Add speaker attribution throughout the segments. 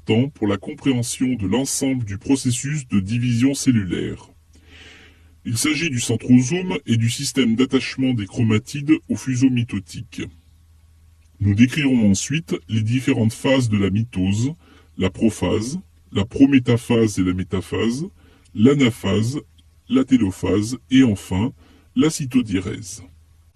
Speaker 1: important pour la compréhension de l'ensemble du processus de division cellulaire. Il s'agit du centrosome et du système d'attachement des chromatides au fuseau mitotique. Nous décrirons ensuite les différentes phases de la mitose, la prophase, la prométaphase et la métaphase, l'anaphase, la télophase et enfin la cytodiérèse.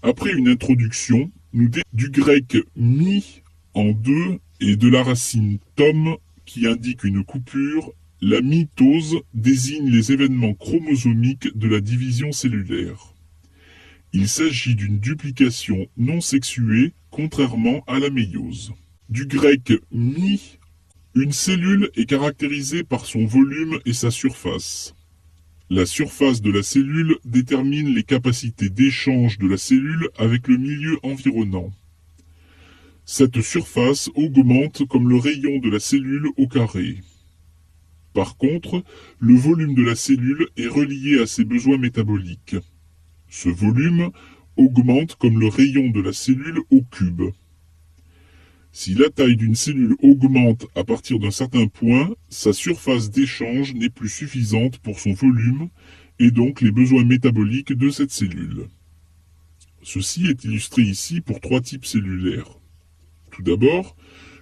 Speaker 1: Après une introduction, du grec mi en deux et de la racine tom qui indique une coupure, la mitose désigne les événements chromosomiques de la division cellulaire. Il s'agit d'une duplication non sexuée, contrairement à la méiose. Du grec mi, une cellule est caractérisée par son volume et sa surface. La surface de la cellule détermine les capacités d'échange de la cellule avec le milieu environnant. Cette surface augmente comme le rayon de la cellule au carré. Par contre, le volume de la cellule est relié à ses besoins métaboliques. Ce volume augmente comme le rayon de la cellule au cube. Si la taille d'une cellule augmente à partir d'un certain point, sa surface d'échange n'est plus suffisante pour son volume et donc les besoins métaboliques de cette cellule. Ceci est illustré ici pour trois types cellulaires. Tout d'abord,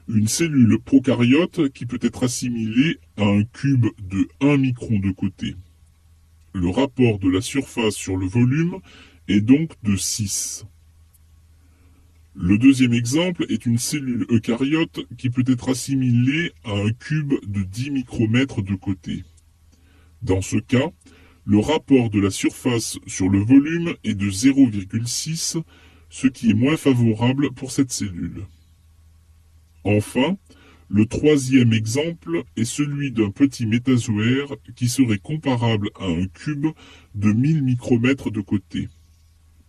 Speaker 1: une cellule prokaryote qui peut être assimilée à un cube de 1 micron de côté. Le rapport de la surface sur le volume est donc de 6. Le deuxième exemple est une cellule eucaryote qui peut être assimilée à un cube de 10 micromètres de côté. Dans ce cas, le rapport de la surface sur le volume est de 0,6, ce qui est moins favorable pour cette cellule. Enfin, le troisième exemple est celui d'un petit métazoaire qui serait comparable à un cube de 1000 micromètres de côté.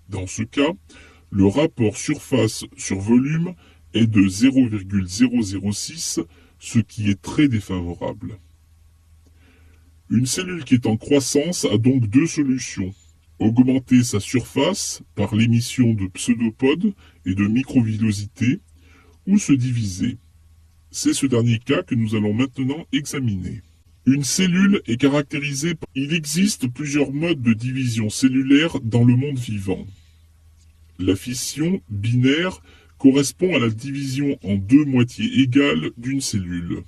Speaker 1: Dans ce cas, le rapport surface sur volume est de 0,006, ce qui est très défavorable. Une cellule qui est en croissance a donc deux solutions. Augmenter sa surface par l'émission de pseudopodes et de microvillosités, ou se diviser. C'est ce dernier cas que nous allons maintenant examiner. Une cellule est caractérisée par... Il existe plusieurs modes de division cellulaire dans le monde vivant. La fission binaire correspond à la division en deux moitiés égales d'une cellule.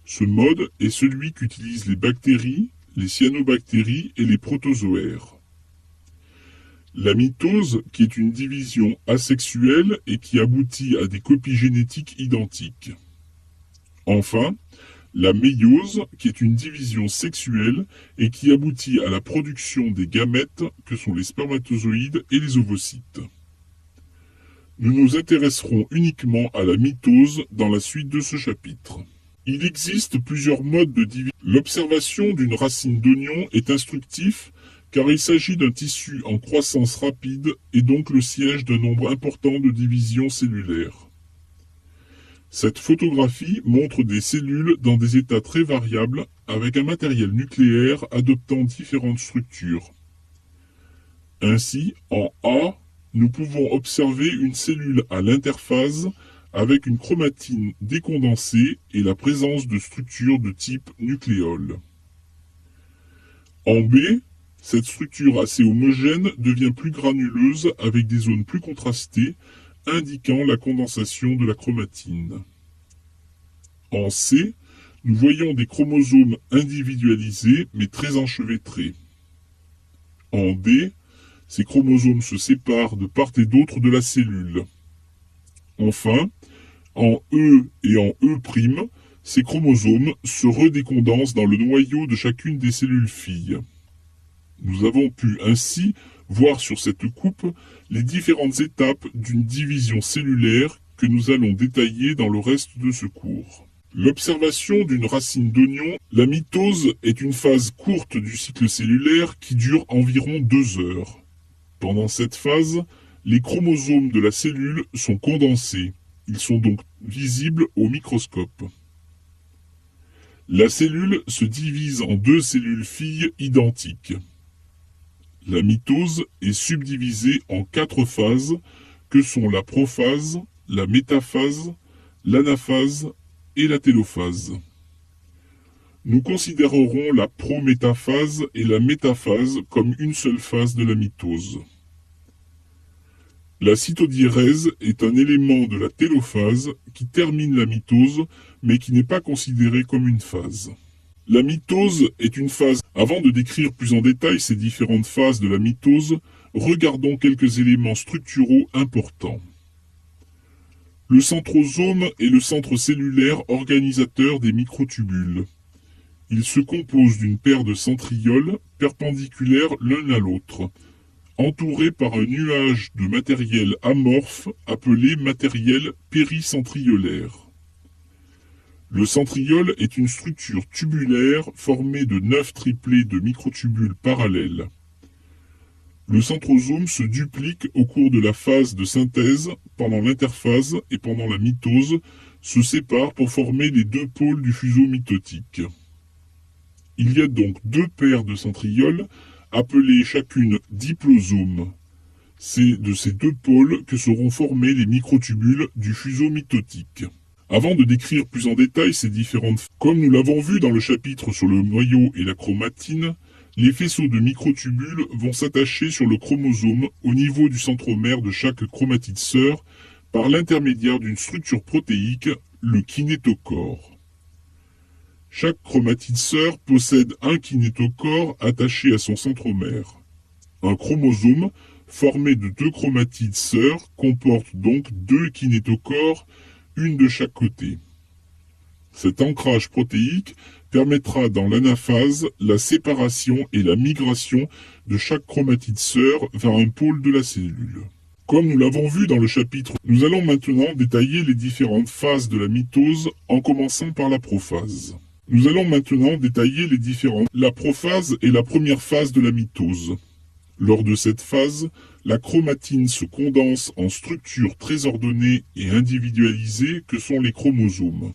Speaker 1: Ce mode est celui qu'utilisent les bactéries, les cyanobactéries et les protozoaires. La mitose, qui est une division asexuelle et qui aboutit à des copies génétiques identiques. Enfin, la méiose, qui est une division sexuelle et qui aboutit à la production des gamètes que sont les spermatozoïdes et les ovocytes. Nous nous intéresserons uniquement à la mitose dans la suite de ce chapitre. Il existe plusieurs modes de division. L'observation d'une racine d'oignon est instructif car il s'agit d'un tissu en croissance rapide et donc le siège d'un nombre important de divisions cellulaires. Cette photographie montre des cellules dans des états très variables avec un matériel nucléaire adoptant différentes structures. Ainsi, en A, nous pouvons observer une cellule à l'interphase avec une chromatine décondensée et la présence de structures de type nucléole. En B, cette structure assez homogène devient plus granuleuse avec des zones plus contrastées, indiquant la condensation de la chromatine. En C, nous voyons des chromosomes individualisés mais très enchevêtrés. En D, ces chromosomes se séparent de part et d'autre de la cellule. Enfin, en E et en E', ces chromosomes se redécondensent dans le noyau de chacune des cellules filles. Nous avons pu ainsi voir sur cette coupe les différentes étapes d'une division cellulaire que nous allons détailler dans le reste de ce cours. L'observation d'une racine d'oignon, la mitose est une phase courte du cycle cellulaire qui dure environ 2 heures. Pendant cette phase, les chromosomes de la cellule sont condensés. Ils sont donc visibles au microscope. La cellule se divise en 2 cellules filles identiques. La mitose est subdivisée en 4 phases que sont la prophase, la métaphase, l'anaphase, et la télophase. Nous considérerons la prométaphase et la métaphase comme une seule phase de la mitose. La cytodiérèse est un élément de la télophase qui termine la mitose, mais qui n'est pas considéré comme une phase. La mitose est une phase. Avant de décrire plus en détail ces différentes phases de la mitose, regardons quelques éléments structuraux importants. Le centrosome est le centre cellulaire organisateur des microtubules. Il se compose d'une paire de centrioles perpendiculaires l'un à l'autre, entourés par un nuage de matériel amorphe appelé matériel péricentriolaire. Le centriole est une structure tubulaire formée de 9 triplés de microtubules parallèles. Le centrosome se duplique au cours de la phase de synthèse, pendant l'interphase et pendant la mitose, se sépare pour former les deux pôles du fuseau mitotique. Il y a donc deux paires de centrioles, appelées chacune diplosomes. C'est de ces deux pôles que seront formés les microtubules du fuseau mitotique. Avant de décrire plus en détail ces différentes, comme nous l'avons vu dans le chapitre sur le noyau et la chromatine, les faisceaux de microtubules vont s'attacher sur le chromosome au niveau du centromère de chaque chromatide sœur par l'intermédiaire d'une structure protéique, le kinétochore. Chaque chromatide sœur possède un kinétochore attaché à son centromère. Un chromosome, formé de deux chromatides sœurs, comporte donc deux kinétochores, une de chaque côté. Cet ancrage protéique permettra dans l'anaphase la séparation et la migration de chaque chromatide sœur vers un pôle de la cellule. Comme nous l'avons vu dans le chapitre, nous allons maintenant détailler les différentes phases de la mitose en commençant par la prophase. Nous allons maintenant détailler les différentes. La prophase est la première phase de la mitose. Lors de cette phase, la chromatine se condense en structures très ordonnées et individualisées que sont les chromosomes.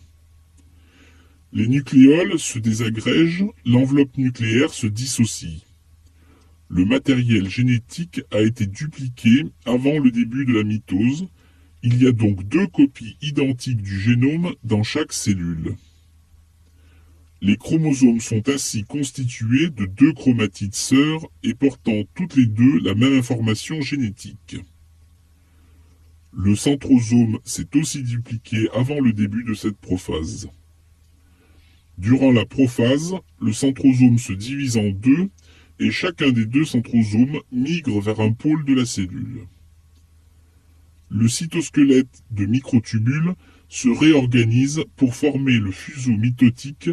Speaker 1: Les nucléoles se désagrègent, l'enveloppe nucléaire se dissocie. Le matériel génétique a été dupliqué avant le début de la mitose. Il y a donc deux copies identiques du génome dans chaque cellule. Les chromosomes sont ainsi constitués de deux chromatides sœurs et portant toutes les deux la même information génétique. Le centrosome s'est aussi dupliqué avant le début de cette prophase. Durant la prophase, le centrosome se divise en deux et chacun des deux centrosomes migre vers un pôle de la cellule. Le cytosquelette de microtubules se réorganise pour former le fuseau mitotique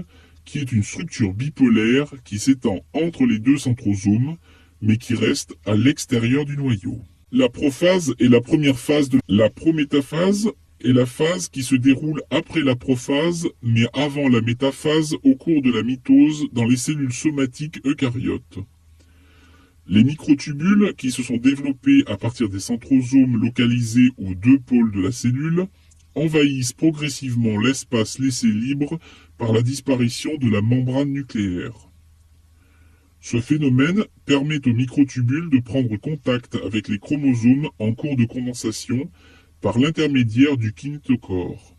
Speaker 1: qui est une structure bipolaire qui s'étend entre les deux centrosomes, mais qui reste à l'extérieur du noyau. La prophase est la première phase de la prométaphase est la phase qui se déroule après la prophase, mais avant la métaphase au cours de la mitose dans les cellules somatiques eucaryotes. Les microtubules, qui se sont développés à partir des centrosomes localisés aux deux pôles de la cellule, envahissent progressivement l'espace laissé libre par la disparition de la membrane nucléaire. Ce phénomène permet aux microtubules de prendre contact avec les chromosomes en cours de condensation par l'intermédiaire du kinétochore.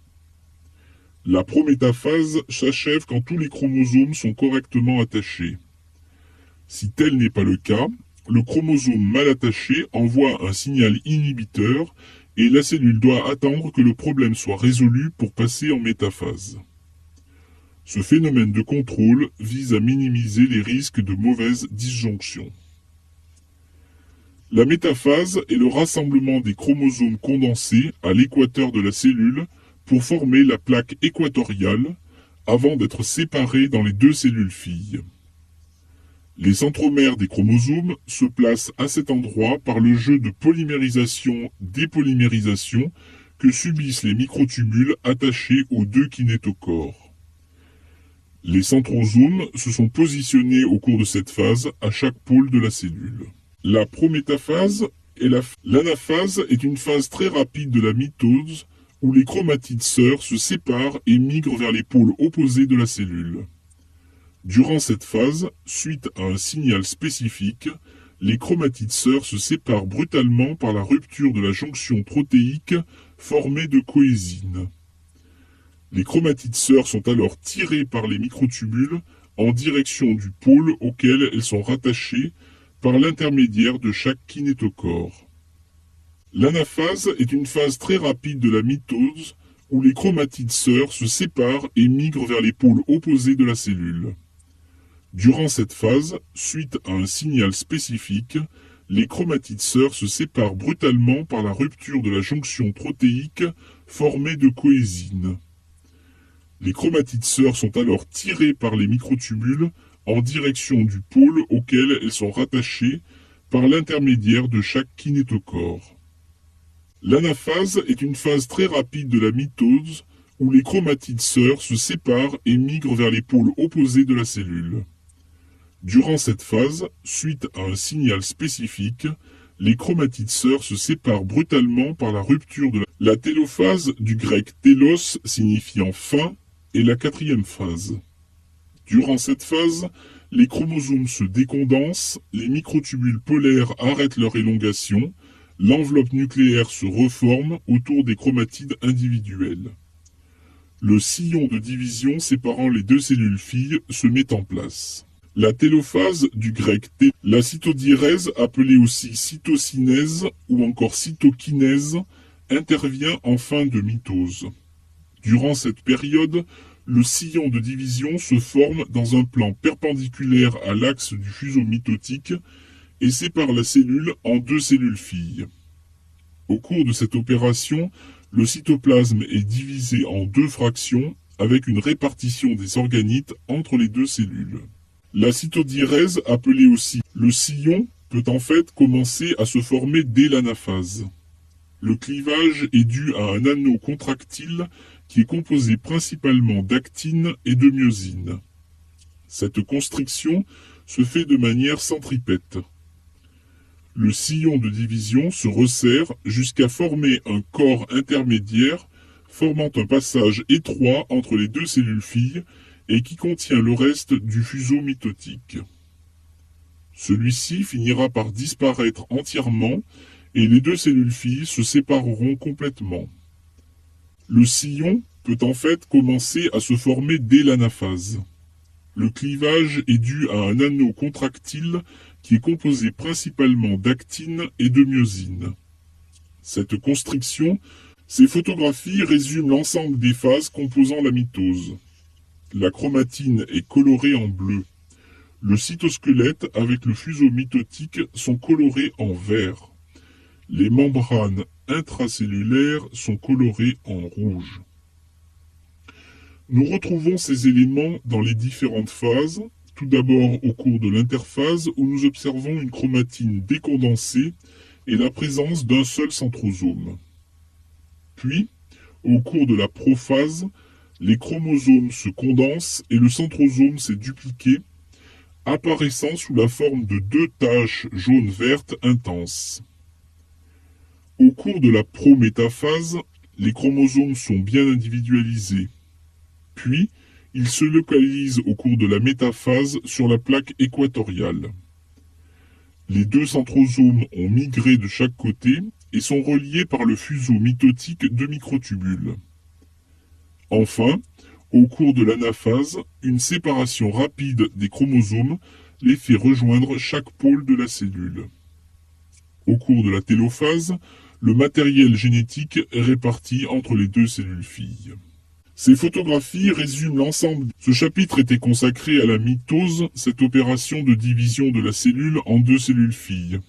Speaker 1: La prométaphase s'achève quand tous les chromosomes sont correctement attachés. Si tel n'est pas le cas, le chromosome mal attaché envoie un signal inhibiteur et la cellule doit attendre que le problème soit résolu pour passer en métaphase. Ce phénomène de contrôle vise à minimiser les risques de mauvaise disjonction. La métaphase est le rassemblement des chromosomes condensés à l'équateur de la cellule pour former la plaque équatoriale avant d'être séparés dans les deux cellules filles. Les centromères des chromosomes se placent à cet endroit par le jeu de polymérisation-dépolymérisation que subissent les microtubules attachés aux deux kinétochores. Les centrosomes se sont positionnés au cours de cette phase à chaque pôle de la cellule. La prométaphase et l'anaphase est une phase très rapide de la mitose où les chromatides sœurs se séparent et migrent vers les pôles opposés de la cellule. Durant cette phase, suite à un signal spécifique, les chromatides sœurs se séparent brutalement par la rupture de la jonction protéique formée de coésine. Les chromatides sœurs sont alors tirées par les microtubules en direction du pôle auquel elles sont rattachées par l'intermédiaire de chaque kinétochore. L'anaphase est une phase très rapide de la mitose où les chromatides sœurs se séparent et migrent vers les pôles opposés de la cellule. Durant cette phase, suite à un signal spécifique, les chromatides sœurs se séparent brutalement par la rupture de la jonction protéique formée de coésine. Les chromatides sœurs sont alors tirées par les microtubules en direction du pôle auquel elles sont rattachées par l'intermédiaire de chaque kinétochore. L'anaphase est une phase très rapide de la mitose où les chromatides sœurs se séparent et migrent vers les pôles opposés de la cellule. Durant cette phase, suite à un signal spécifique, les chromatides sœurs se séparent brutalement par la rupture de la télophase, du grec télos signifiant fin, et la quatrième phase. Durant cette phase, les chromosomes se décondensent, les microtubules polaires arrêtent leur élongation, l'enveloppe nucléaire se reforme autour des chromatides individuelles. Le sillon de division séparant les deux cellules filles se met en place. La télophase, du grec té, la cytodierèse, appelée aussi cytocinèse ou encore cytokinèse, intervient en fin de mitose. Durant cette période, le sillon de division se forme dans un plan perpendiculaire à l'axe du fuseau mitotique et sépare la cellule en deux cellules filles. Au cours de cette opération, le cytoplasme est divisé en deux fractions avec une répartition des organites entre les deux cellules. La cytodierèse, appelée aussi le sillon, peut en fait commencer à se former dès l'anaphase. Le clivage est dû à un anneau contractile qui est composé principalement d'actine et de myosine. Cette constriction se fait de manière centripète. Le sillon de division se resserre jusqu'à former un corps intermédiaire formant un passage étroit entre les deux cellules filles et qui contient le reste du fuseau mitotique. Celui-ci finira par disparaître entièrement et les deux cellules filles se sépareront complètement. Le sillon peut en fait commencer à se former dès l'anaphase. Le clivage est dû à un anneau contractile qui est composé principalement d'actine et de myosine. Cette constriction, ces photographies résument l'ensemble des phases composant la mitose. La chromatine est colorée en bleu. Le cytosquelette avec le fuseau mitotique sont colorés en vert. Les membranes intracellulaires sont colorées en rouge. Nous retrouvons ces éléments dans les différentes phases, tout d'abord au cours de l'interphase où nous observons une chromatine décondensée et la présence d'un seul centrosome. Puis, au cours de la prophase, les chromosomes se condensent et le centrosome s'est dupliqué, apparaissant sous la forme de deux taches jaune-verte intenses. Au cours de la prométaphase, les chromosomes sont bien individualisés. Puis, ils se localisent au cours de la métaphase sur la plaque équatoriale. Les deux centrosomes ont migré de chaque côté et sont reliés par le fuseau mitotique de microtubules. Enfin, au cours de l'anaphase, une séparation rapide des chromosomes les fait rejoindre chaque pôle de la cellule. Au cours de la télophase, le matériel génétique est réparti entre les deux cellules filles. Ces photographies résument l'ensemble. Ce chapitre était consacré à la mitose, cette opération de division de la cellule en deux cellules filles.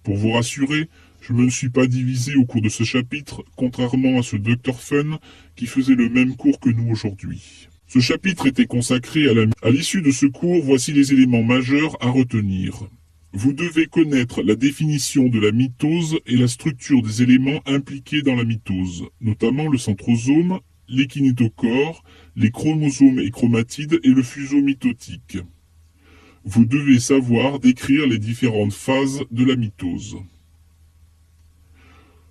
Speaker 1: Pour vous rassurer, je ne me suis pas divisé au cours de ce chapitre, contrairement à ce Dr Fun qui faisait le même cours que nous aujourd'hui. Ce chapitre était consacré à l'issue de ce cours, voici les éléments majeurs à retenir. Vous devez connaître la définition de la mitose et la structure des éléments impliqués dans la mitose, notamment le centrosome, les kinétochores, les chromosomes et chromatides et le fuseau mitotique. Vous devez savoir décrire les différentes phases de la mitose.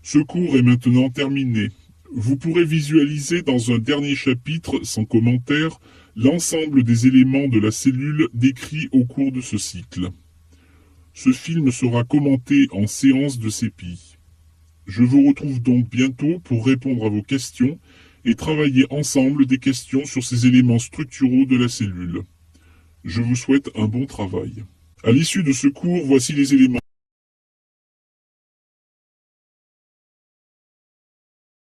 Speaker 1: Ce cours est maintenant terminé. Vous pourrez visualiser dans un dernier chapitre, sans commentaire, l'ensemble des éléments de la cellule décrits au cours de ce cycle. Ce film sera commenté en séance de CEPI. Je vous retrouve donc bientôt pour répondre à vos questions et travailler ensemble des questions sur ces éléments structuraux de la cellule. Je vous souhaite un bon travail. À l'issue de ce cours, voici les éléments